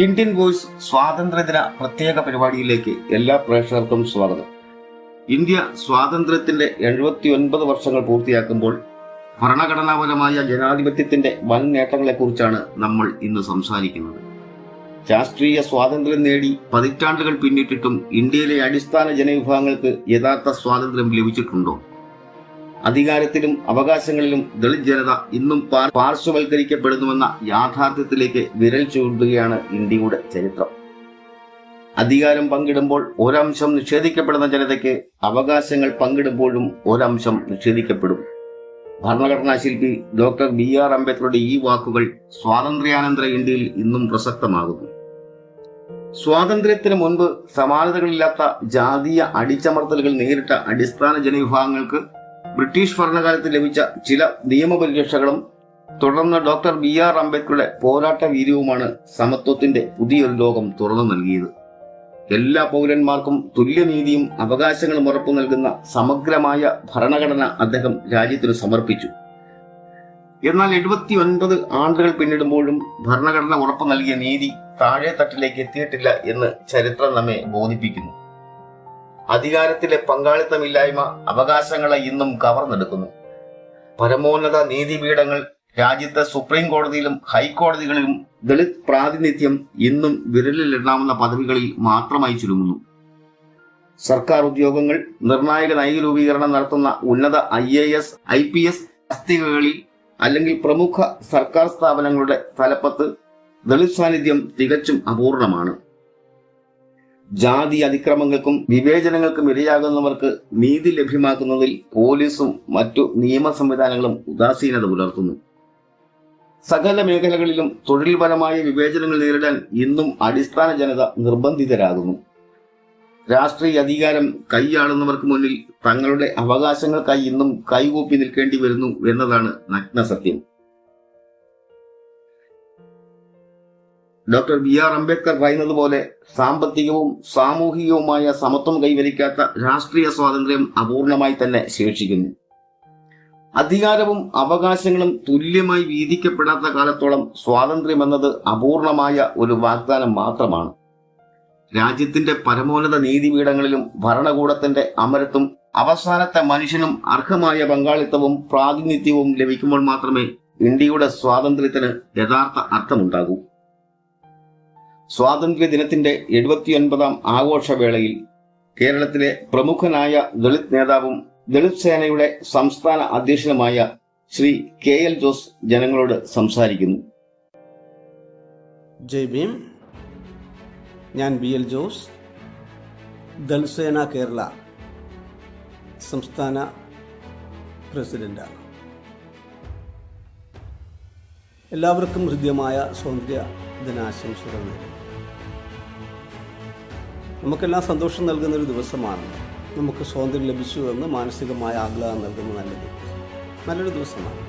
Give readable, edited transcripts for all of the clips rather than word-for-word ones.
Indian voice സ്വാതന്ത്ര്യദിന പ്രത്യേക പരിപാടിയിലേക്ക് എല്ലാ പ്രേക്ഷകർക്കും സ്വാഗതം. ഇന്ത്യ സ്വാതന്ത്ര്യത്തിന്റെ 79 വർഷങ്ങൾ പൂർത്തിയാക്കുമ്പോൾ ഭരണഘടനാപരമായ ജനാധിപത്യത്തിന്റെ വൻ നേട്ടങ്ങളെക്കുറിച്ചാണ് നമ്മൾ ഇന്ന് സംസാരിക്കുന്നത്. രാഷ്ട്രീയ സ്വാതന്ത്ര്യം നേടി പതിറ്റാണ്ടുകൾ പിന്നിട്ടിട്ടും ഇന്ത്യയിലെ അടിസ്ഥാന ജനവിഭാഗങ്ങൾക്ക് യഥാർത്ഥ സ്വാതന്ത്ര്യം ലഭിച്ചിട്ടുണ്ടോ? അധികാരത്തിലും അവകാശങ്ങളിലും ദളിത് ജനത ഇന്നും പാർശ്വവൽക്കരിക്കപ്പെടുന്നുവെന്ന യാഥാർത്ഥ്യത്തിലേക്ക് വിരൽ ചൂണ്ടുകയാണ് ഇന്ത്യയുടെ ചരിത്രം. അധികാരം പങ്കിടുമ്പോൾ ഒരംശം നിഷേധിക്കപ്പെടുന്ന ജനതയ്ക്ക് അവകാശങ്ങൾ പങ്കിടുമ്പോഴും ഒരംശം നിഷേധിക്കപ്പെടും. ഭരണഘടനാ ശില്പി ഡോക്ടർ BR അംബേദ്കറുടെ ഈ വാക്കുകൾ സ്വാതന്ത്ര്യാനന്തര ഇന്ത്യയിൽ ഇന്നും പ്രസക്തമാകുന്നു. സ്വാതന്ത്ര്യത്തിന് മുൻപ് സമാനതകളില്ലാത്ത ജാതീയ അടിച്ചമർത്തലുകൾ നേരിട്ട അടിസ്ഥാന ജനവിഭാഗങ്ങൾക്ക് ബ്രിട്ടീഷ് ഭരണകാലത്ത് ലഭിച്ച ചില നിയമപരിരക്ഷകളും തുടർന്ന് ഡോക്ടർ BR അംബേദ്കറുടെ പോരാട്ട വീര്യവുമാണ് സമത്വത്തിന്റെ പുതിയൊരു ലോകം തുറന്നു നൽകിയത്. എല്ലാ പൗരന്മാർക്കും തുല്യനീതിയും അവകാശങ്ങളും ഉറപ്പു നൽകുന്ന സമഗ്രമായ ഭരണഘടന അദ്ദേഹം രാജ്യത്തിന് സമർപ്പിച്ചു. എന്നാൽ 79 ആണ്ടുകൾ പിന്നിടുമ്പോഴും ഭരണഘടന ഉറപ്പു നൽകിയ നീതി താഴെ തട്ടിലേക്ക് എത്തിയിട്ടില്ല എന്ന് ചരിത്രം നമ്മെ ബോധിപ്പിക്കുന്നു. അധികാരത്തിലെ പങ്കാളിത്തമില്ലായ്മ അവകാശങ്ങളെ ഇന്നും കവർന്നെടുക്കുന്നു. പരമോന്നത നീതിപീഠങ്ങൾ, രാജ്യത്തെ സുപ്രീം കോടതിയിലും ഹൈക്കോടതികളിലും ദളിത് പ്രാതിനിധ്യം ഇന്നും വിരലിലെണ്ണാവുന്ന പദവികളിൽ മാത്രമായി ചുരുങ്ങുന്നു. സർക്കാർ ഉദ്യോഗങ്ങൾ, നിർണായക നയരൂപീകരണം നടത്തുന്ന ഉന്നത IAS, IPS തസ്തികകളിൽ അല്ലെങ്കിൽ പ്രമുഖ സർക്കാർ സ്ഥാപനങ്ങളുടെ തലപ്പത്ത് ദളിത് സാന്നിധ്യം തികച്ചും അപൂർണമാണ്. ജാതി അതിക്രമങ്ങൾക്കും വിവേചനങ്ങൾക്കും ഇരയാകുന്നവർക്ക് നീതി ലഭ്യമാക്കുന്നതിൽ പോലീസും മറ്റു നിയമ സംവിധാനങ്ങളും ഉദാസീനത പുലർത്തുന്നു. സകല മേഖലകളിലും തൊഴിൽപരമായ വിവേചനങ്ങൾ നേരിടാൻ ഇന്നും അടിസ്ഥാന ജനത നിർബന്ധിതരാകുന്നു. രാഷ്ട്രീയ അധികാരം കൈയാളുന്നവർക്ക് മുന്നിൽ തങ്ങളുടെ അവകാശങ്ങൾക്കായി ഇന്നും കൈകൂപ്പി നിൽക്കേണ്ടി വരുന്നു എന്നതാണ് നഗ്നസത്യം. ഡോക്ടർ BR അംബേദ്കർ പറയുന്നത് പോലെ സാമ്പത്തികവും സാമൂഹികവുമായ സമത്വം കൈവരിക്കാത്ത രാഷ്ട്രീയ സ്വാതന്ത്ര്യം അപൂർണമായി തന്നെ ശേഷിക്കുന്നു. അധികാരവും അവകാശങ്ങളും തുല്യമായി വീതിക്കപ്പെടാത്ത കാലത്തോളം സ്വാതന്ത്ര്യം എന്നത് അപൂർണമായ ഒരു വാഗ്ദാനം മാത്രമാണ്. രാജ്യത്തിന്റെ പരമോന്നത നീതിപീഠങ്ങളിലും ഭരണകൂടത്തിന്റെ അമരത്തും അവസാനത്തെ മനുഷ്യനും അർഹമായ പങ്കാളിത്തവും പ്രാതിനിധ്യവും ലഭിക്കുമ്പോൾ മാത്രമേ ഇന്ത്യയുടെ സ്വാതന്ത്ര്യത്തിന് യഥാർത്ഥ അർത്ഥമുണ്ടാകൂ. സ്വാതന്ത്ര്യ ദിനത്തിന്റെ 79ാം ആഘോഷവേളയിൽ കേരളത്തിലെ പ്രമുഖനായ ദളിത് നേതാവും ദളിത് സേനയുടെ സംസ്ഥാന അധ്യക്ഷനുമായ ശ്രീ KL ജോസ് ജനങ്ങളോട് സംസാരിക്കുന്നു. ജയ് ഭീം. ഞാൻ BL ജോസ്, ദളിത് സേന കേരള സംസ്ഥാന പ്രസിഡന്റാണ്. എല്ലാവർക്കും ഹൃദ്യമായ സ്വാതന്ത്ര്യ ദിനാശംസകൾ നേരുന്നു. നമുക്കെല്ലാം സന്തോഷം നൽകുന്നൊരു ദിവസമാണ്. നമുക്ക് സ്വാതന്ത്ര്യം ലഭിച്ചു എന്ന് മാനസികമായ ആഹ്ലാദം നൽകുന്ന നല്ലൊരു ദിവസമാണ്.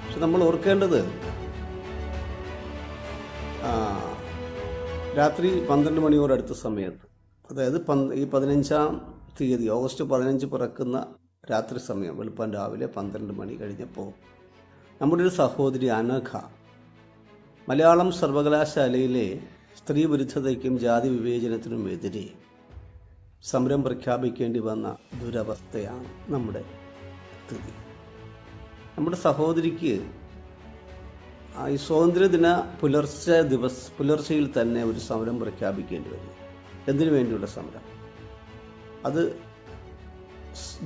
പക്ഷെ നമ്മൾ ഓർക്കേണ്ടത് രാത്രി 12 മണിയോടടുത്ത സമയത്ത്, അതായത് ഈ 15-ാം തീയതി ഓഗസ്റ്റ് 15 പിറക്കുന്ന രാത്രി സമയം, വെളുപ്പം രാവിലെ 12 മണി കഴിഞ്ഞപ്പോൾ നമ്മുടെ ഒരു സഹോദരി അനഘ മലയാളം സർവകലാശാലയിലെ സ്ത്രീ വിരുദ്ധതയ്ക്കും ജാതി വിവേചനത്തിനും എതിരെ സമരം പ്രഖ്യാപിക്കേണ്ടി വന്ന ദുരവസ്ഥയാണ് നമ്മുടെ സ്ഥിതി. നമ്മുടെ സഹോദരിക്ക് ഈ സ്വാതന്ത്ര്യദിന പുലർച്ചയിൽ തന്നെ ഒരു സമരം പ്രഖ്യാപിക്കേണ്ടി വരും. എന്തിനു വേണ്ടിയുള്ള സമരം? അത്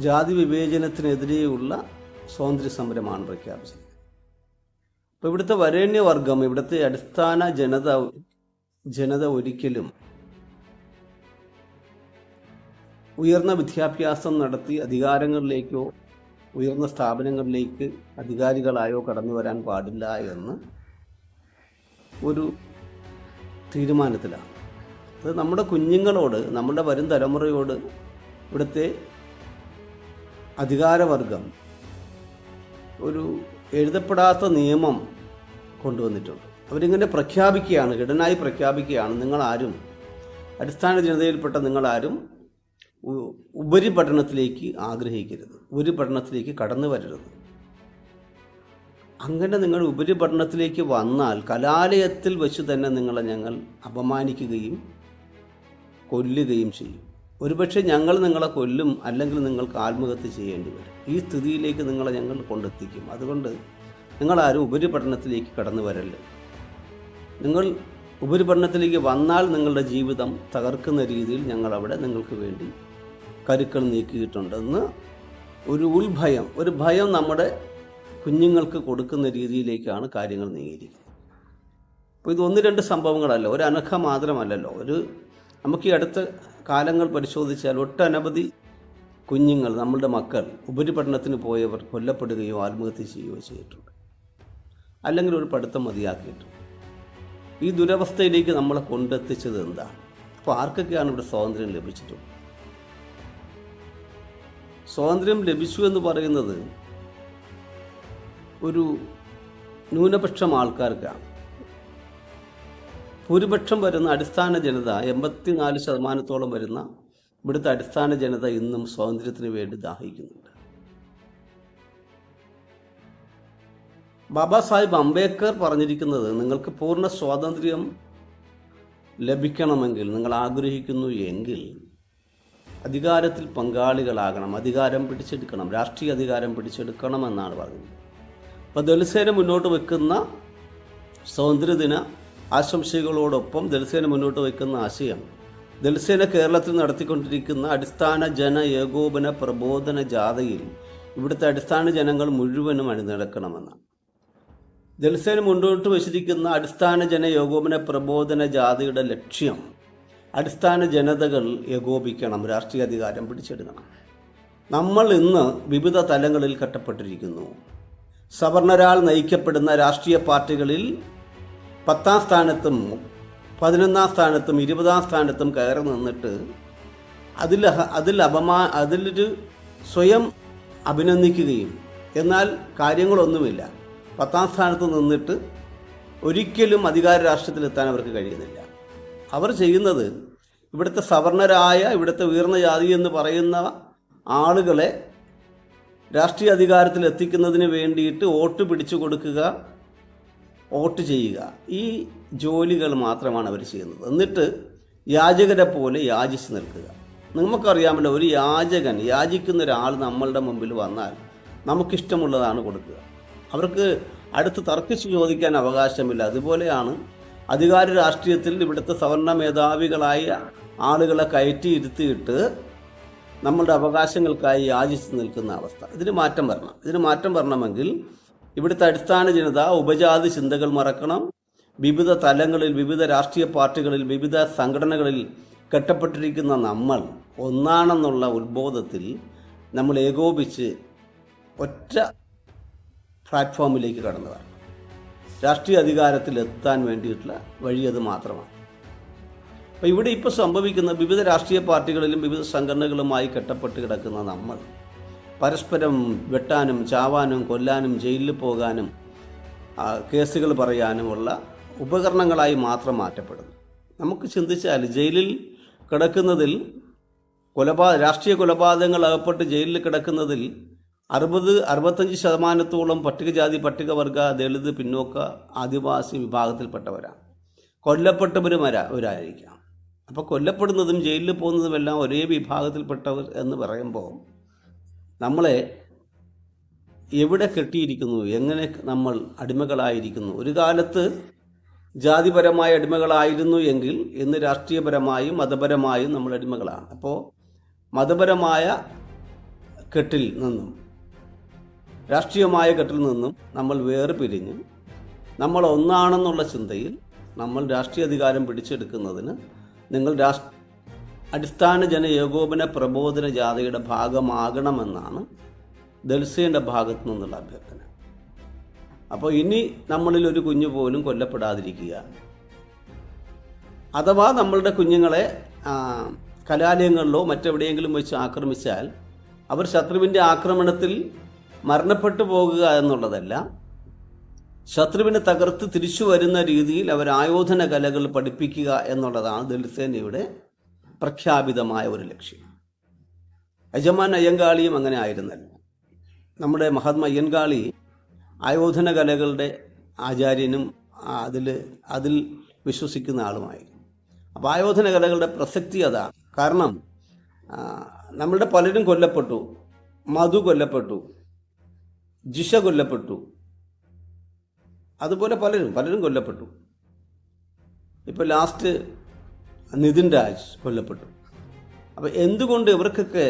ജാതി വിവേചനത്തിനെതിരെയുള്ള സ്വാതന്ത്ര്യ സമരമാണ് പ്രഖ്യാപിച്ചത്. അപ്പോൾ ഇവിടുത്തെ വരേണ്യവർഗം, ഇവിടുത്തെ അടിസ്ഥാന ജനത ഒരിക്കലും ഉയർന്ന വിദ്യാഭ്യാസം നടത്തി അധികാരങ്ങളിലേക്കോ ഉയർന്ന സ്ഥാപനങ്ങളിലേക്ക് അധികാരികളായോ കടന്നു വരാൻ പാടില്ല എന്ന് ഒരു തീരുമാനത്തിലാണ്. അത് നമ്മുടെ കുഞ്ഞുങ്ങളോട്, നമ്മുടെ വരും തലമുറയോട് ഇവിടുത്തെ അധികാരവർഗം ഒരു എഴുതപ്പെടാത്ത നിയമം കൊണ്ടുവന്നിട്ടുണ്ട്. അവരിങ്ങനെ പ്രഖ്യാപിക്കുകയാണ്, ഘടനായി പ്രഖ്യാപിക്കുകയാണ്, നിങ്ങളാരും, അടിസ്ഥാന ജനതയിൽപ്പെട്ട നിങ്ങളാരും ഉപരിപഠനത്തിലേക്ക് ആഗ്രഹിക്കരുത്, ഉപരിപഠനത്തിലേക്ക് കടന്നു വരരുത്. അങ്ങനെ നിങ്ങൾ ഉപരിപഠനത്തിലേക്ക് വന്നാൽ കലാലയത്തിൽ വെച്ച് തന്നെ നിങ്ങളെ ഞങ്ങൾ അപമാനിക്കുകയും കൊല്ലുകയും ചെയ്യും. ഒരുപക്ഷെ ഞങ്ങൾ നിങ്ങളെ കൊല്ലും, അല്ലെങ്കിൽ നിങ്ങൾക്ക് ആത്മഹത്യ ചെയ്യേണ്ടി വരും. ഈ സ്ഥിതിയിലേക്ക് നിങ്ങളെ ഞങ്ങൾ കൊണ്ടെത്തിക്കും. അതുകൊണ്ട് നിങ്ങളാരും ഉപരിപഠനത്തിലേക്ക് കടന്നു വരല്ല. നിങ്ങൾ ഉപരിപഠനത്തിലേക്ക് വന്നാൽ നിങ്ങളുടെ ജീവിതം തകർക്കുന്ന രീതിയിൽ ഞങ്ങളവിടെ നിങ്ങൾക്ക് വേണ്ടി കരുക്കൾ നീക്കിയിട്ടുണ്ടെന്ന് ഒരു ഭയം നമ്മുടെ കുഞ്ഞുങ്ങൾക്ക് കൊടുക്കുന്ന രീതിയിലേക്കാണ് കാര്യങ്ങൾ നീങ്ങിയിരിക്കുന്നത്. അപ്പോൾ ഇത് 1-2 സംഭവങ്ങളല്ല, ഒരു അനഘ മാത്രമല്ലല്ലോ. നമുക്ക് ഈ അടുത്ത കാലങ്ങൾ പരിശോധിച്ചാൽ ഒട്ടനവധി കുഞ്ഞുങ്ങൾ, നമ്മളുടെ മക്കൾ ഉപരിപഠനത്തിന് പോയവർ കൊല്ലപ്പെടുകയോ ആത്മഹത്യ ചെയ്യുകയോ ചെയ്തിട്ടുണ്ട്, അല്ലെങ്കിൽ ഒരു പഠിത്തം മതിയാക്കിയിട്ടുണ്ട്. ഈ ദുരവസ്ഥയിലേക്ക് നമ്മളെ കൊണ്ടെത്തിച്ചത് എന്താണ്? അപ്പോൾ ആർക്കൊക്കെയാണ് ഇവിടെ സ്വാതന്ത്ര്യം ലഭിച്ചിട്ടുള്ളത്? സ്വാതന്ത്ര്യം ലഭിച്ചു എന്ന് പറയുന്നത് ഒരു ന്യൂനപക്ഷം ആൾക്കാർക്കാണ്. ഭൂരിപക്ഷം വരുന്ന അടിസ്ഥാന ജനത, 84% വരുന്ന ഇവിടുത്തെ അടിസ്ഥാന ജനത ഇന്നും സ്വാതന്ത്ര്യത്തിന് വേണ്ടി ദാഹിക്കുന്നുണ്ട്. ബാബാ സാഹിബ് അംബേദ്കർ പറഞ്ഞിരിക്കുന്നത്, നിങ്ങൾക്ക് പൂർണ്ണ സ്വാതന്ത്ര്യം ലഭിക്കണമെങ്കിൽ, നിങ്ങൾ ആഗ്രഹിക്കുന്നു എങ്കിൽ അധികാരത്തിൽ പങ്കാളികളാകണം, അധികാരം പിടിച്ചെടുക്കണം, രാഷ്ട്രീയ അധികാരം പിടിച്ചെടുക്കണമെന്നാണ് പറഞ്ഞത്. അപ്പോൾ ദളിത് മുന്നോട്ട് വെക്കുന്ന സ്വാതന്ത്ര്യദിന ആശംസകളോടൊപ്പം ദളിത് മുന്നോട്ട് വയ്ക്കുന്ന ആശയം, ദളിത് കേരളത്തിൽ നടത്തിക്കൊണ്ടിരിക്കുന്ന അടിസ്ഥാന ജന ഏകോപന പ്രബോധന ജാഥയിൽ ഇവിടുത്തെ അടിസ്ഥാന ജനങ്ങൾ മുഴുവനും അണിനിരക്കണമെന്നാണ്. ദളിത് മുന്നോട്ട് വച്ചിരിക്കുന്ന അടിസ്ഥാന ജന ഏകോപന പ്രബോധന ജാഥയുടെ ലക്ഷ്യം, അടിസ്ഥാന ജനതകൾ ഏകോപിക്കണം, രാഷ്ട്രീയ അധികാരം പിടിച്ചെടുക്കണം. നമ്മൾ ഇന്ന് വിവിധ തലങ്ങളിൽ കെട്ടപ്പെട്ടിരിക്കുന്നു. സവർണരാൽ നയിക്കപ്പെടുന്ന രാഷ്ട്രീയ പാർട്ടികളിൽ 10ാം സ്ഥാനത്തും 11ാം സ്ഥാനത്തും 20ാം സ്ഥാനത്തും കയറി നിന്നിട്ട് അതിലൊരു സ്വയം അഭിനന്ദിക്കുകയും, എന്നാൽ കാര്യങ്ങളൊന്നുമില്ല. 10ാം സ്ഥാനത്ത് നിന്നിട്ട് ഒരിക്കലും അധികാര രാഷ്ട്രീയത്തിലെത്താൻ അവർക്ക് കഴിയുന്നില്ല. അവർ ചെയ്യുന്നത്, ഇവിടുത്തെ സവർണരായ, ഇവിടുത്തെ ഉയർന്ന ജാതി എന്ന് പറയുന്ന ആളുകളെ രാഷ്ട്രീയ അധികാരത്തിൽ എത്തിക്കുന്നതിന് വേണ്ടിയിട്ട് വോട്ട് പിടിച്ചു കൊടുക്കുക, വോട്ട് ചെയ്യുക, ഈ ജോലികൾ മാത്രമാണ് അവർ ചെയ്യുന്നത്. എന്നിട്ട് യാചകരെ പോലെ യാചിച്ച് നിൽക്കുക. നമുക്കറിയാമല്ലോ, ഒരു യാചിക്കുന്ന ഒരാൾ നമ്മളുടെ മുമ്പിൽ വന്നാൽ നമുക്കിഷ്ടമുള്ളതാണ് കൊടുക്കുക. അവർക്ക് അടുത്ത് തർക്കിച്ച് ചോദിക്കാൻ അവകാശമില്ല. അതുപോലെയാണ് അധികാര രാഷ്ട്രീയത്തിൽ ഇവിടുത്തെ സവർണ മേധാവികളായ ആളുകളെ കയറ്റിയിരുത്തിയിട്ട് നമ്മളുടെ അവകാശങ്ങൾക്കായി യാചിച്ച് നിൽക്കുന്ന അവസ്ഥ. ഇതിന് മാറ്റം വരണമെങ്കിൽ ഇവിടുത്തെ അടിസ്ഥാന ജനത ഉപജാതി ചിന്തകൾ മറക്കണം. വിവിധ തലങ്ങളിൽ, വിവിധ രാഷ്ട്രീയ പാർട്ടികളിൽ, വിവിധ സംഘടനകളിൽ കെട്ടപ്പെട്ടിരിക്കുന്ന നമ്മൾ ഒന്നാണെന്നുള്ള ഉത്ബോധത്തിൽ നമ്മൾ ഏകോപിച്ച് ഒറ്റ പ്ലാറ്റ്ഫോമിലേക്ക് കടന്നു വരണം. രാഷ്ട്രീയ അധികാരത്തിൽ എത്താൻ വേണ്ടിയിട്ടുള്ള വഴി അത് മാത്രമാണ്. അപ്പോൾ ഇവിടെ ഇപ്പോൾ സംഭവിക്കുന്ന വിവിധ രാഷ്ട്രീയ പാർട്ടികളിലും വിവിധ സംഘടനകളുമായി കെട്ടപ്പെട്ട് കിടക്കുന്ന നമ്മൾ പരസ്പരം വെട്ടാനും ചാവാനും കൊല്ലാനും ജയിലിൽ പോകാനും കേസുകൾ പറയാനുമുള്ള ഉപകരണങ്ങളായി മാത്രം മാറ്റപ്പെടുന്നു. നമുക്ക് ചിന്തിച്ചാൽ ജയിലിൽ കിടക്കുന്നതിൽ രാഷ്ട്രീയ കൊലപാതകങ്ങൾ അകപ്പെട്ട് ജയിലിൽ കിടക്കുന്നതിൽ 65% പട്ടികജാതി, പട്ടികവർഗ, ദളിത്, പിന്നോക്ക, ആദിവാസി വിഭാഗത്തിൽപ്പെട്ടവരാണ്. കൊല്ലപ്പെട്ടവരായിരിക്കാം. അപ്പോൾ കൊല്ലപ്പെടുന്നതും ജയിലിൽ പോകുന്നതുമെല്ലാം ഒരേ വിഭാഗത്തിൽപ്പെട്ടവർ എന്ന് പറയുമ്പോൾ നമ്മളെ എവിടെ കെട്ടിയിരിക്കുന്നു, എങ്ങനെ നമ്മൾ അടിമകളായിരിക്കുന്നു? ഒരു കാലത്ത് ജാതിപരമായ അടിമകളായിരുന്നു എങ്കിൽ ഇന്ന് രാഷ്ട്രീയപരമായും മതപരമായും നമ്മൾ അടിമകളാണ്. അപ്പോൾ മതപരമായ കെട്ടിൽ നിന്നും രാഷ്ട്രീയമായ കെട്ടിൽ നിന്നും നമ്മൾ വേർപിരിഞ്ഞ് നമ്മൾ ഒന്നാണെന്നുള്ള ചിന്തയിൽ നമ്മൾ രാഷ്ട്രീയ അധികാരം പിടിച്ചെടുക്കുന്നതിന് നിങ്ങൾ അടിസ്ഥാന ജന ഏകോപന പ്രബോധന ജാഥയുടെ ഭാഗമാകണമെന്നാണ് ദളിത് ഭാഗത്തു നിന്നുള്ള അഭ്യർത്ഥന. അപ്പോൾ ഇനി നമ്മളിൽ ഒരു കുഞ്ഞു പോലും കൊല്ലപ്പെടാതിരിക്കുക, അഥവാ നമ്മളുടെ കുഞ്ഞുങ്ങളെ കലാലയങ്ങളിലോ മറ്റെവിടെയെങ്കിലും വെച്ച് ആക്രമിച്ചാൽ അവർ ശത്രുവിൻ്റെ ആക്രമണത്തിൽ മരണപ്പെട്ടു പോകുക എന്നുള്ളതല്ല, ശത്രുവിനെ തകർത്ത് തിരിച്ചു വരുന്ന രീതിയിൽ അവർ ആയോധന കലകൾ പഠിപ്പിക്കുക എന്നുള്ളതാണ് ദളിത് സേനയുടെ പ്രഖ്യാപിതമായ ഒരു ലക്ഷ്യം. യജമാൻ അയ്യങ്കാളിയും അങ്ങനെ ആയിരുന്നല്ലോ. നമ്മുടെ മഹാത്മാ അയ്യങ്കാളി ആയോധന കലകളുടെ ആചാര്യനും അതിൽ വിശ്വസിക്കുന്ന ആളുമായി. അപ്പോൾ ആയോധന കലകളുടെ പ്രസക്തി അതാണ്. കാരണം നമ്മളുടെ പലരും കൊല്ലപ്പെട്ടു. മധു കൊല്ലപ്പെട്ടു, ജിഷ കൊല്ലപ്പെട്ടു, അതുപോലെ പലരും കൊല്ലപ്പെട്ടു. ഇപ്പോൾ ലാസ്റ്റ് നിതിൻ രാജ് കൊല്ലപ്പെട്ടു. അപ്പോൾ എന്തുകൊണ്ട് ഇവർക്കൊക്കെ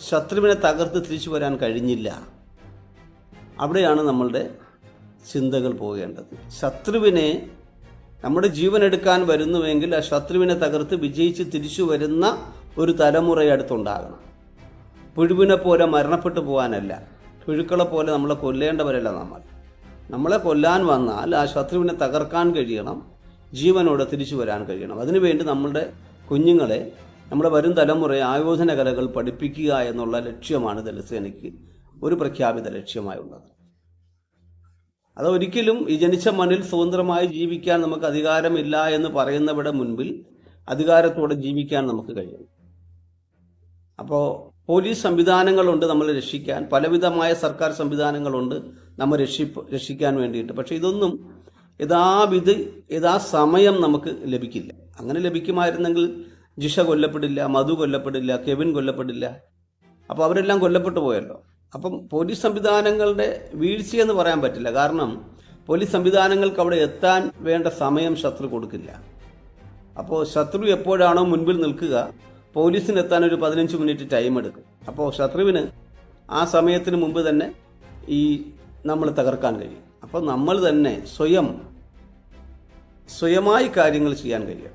ശത്രുവിനെ തകർത്ത് തിരിച്ചു വരാൻ കഴിഞ്ഞില്ല? അവിടെയാണ് നമ്മളുടെ ചിന്തകൾ പോകേണ്ടത്. ശത്രുവിനെ നമ്മുടെ ജീവൻ എടുക്കാൻ വരുന്നുവെങ്കിൽ ആ ശത്രുവിനെ തകർത്ത് വിജയിച്ച് തിരിച്ചു വരുന്ന ഒരു തലമുറ അടുത്തുണ്ടാകണം. പുഴുവിനെ പോലെ മരണപ്പെട്ടു പോകാനല്ല, പുഴുക്കളെ പോലെ നമ്മളെ കൊല്ലേണ്ടവരല്ല. നമ്മളെ കൊല്ലാൻ വന്നാൽ ആ ശത്രുവിനെ തകർക്കാൻ കഴിയണം, ജീവനോടെ തിരിച്ചു വരാൻ കഴിയണം. അതിനുവേണ്ടി നമ്മളുടെ കുഞ്ഞുങ്ങളെ, നമ്മുടെ വരും തലമുറയെ ആയോധന കലകൾ പഠിപ്പിക്കുക എന്നുള്ള ലക്ഷ്യമാണ് ദളിത് സേനയ്ക്ക് ഒരു പ്രഖ്യാപിത ലക്ഷ്യമായുള്ളത്. അതൊരിക്കലും ഈ ജനിച്ച മണ്ണിൽ സ്വതന്ത്രമായി ജീവിക്കാൻ നമുക്ക് അധികാരമില്ല എന്ന് പറയുന്നവരുടെ മുൻപിൽ അധികാരത്തോടെ ജീവിക്കാൻ നമുക്ക് കഴിയും. അപ്പോൾ പോലീസ് സംവിധാനങ്ങളുണ്ട് നമ്മളെ രക്ഷിക്കാൻ, പലവിധമായ സർക്കാർ സംവിധാനങ്ങളുണ്ട് നമ്മൾ രക്ഷിക്കാൻ വേണ്ടിയിട്ട്. പക്ഷേ ഇതൊന്നും യഥാസമയം നമുക്ക് ലഭിക്കില്ല. അങ്ങനെ ലഭിക്കുമായിരുന്നെങ്കിൽ ജിഷ കൊല്ലപ്പെടില്ല, മധു കൊല്ലപ്പെടില്ല, കെവിൻ കൊല്ലപ്പെടില്ല. അപ്പോൾ അവരെല്ലാം കൊല്ലപ്പെട്ടു പോയല്ലോ. അപ്പം പോലീസ് സംവിധാനങ്ങളുടെ വീഴ്ചയെന്ന് പറയാൻ പറ്റില്ല. കാരണം പോലീസ് സംവിധാനങ്ങൾക്ക് അവിടെ എത്താൻ വേണ്ട സമയം ശത്രു കൊടുക്കില്ല. അപ്പോൾ ശത്രു എപ്പോഴാണോ മുൻപിൽ നിൽക്കുക, പോലീസിന് എത്താൻ ഒരു 15 മിനിറ്റ് ടൈം എടുക്കും. അപ്പോൾ ശത്രുവിന് ആ സമയത്തിന് മുമ്പ് തന്നെ നമ്മൾ തകർക്കാൻ കഴിയും. അപ്പോൾ നമ്മൾ തന്നെ സ്വയമായി കാര്യങ്ങൾ ചെയ്യാൻ കഴിയും.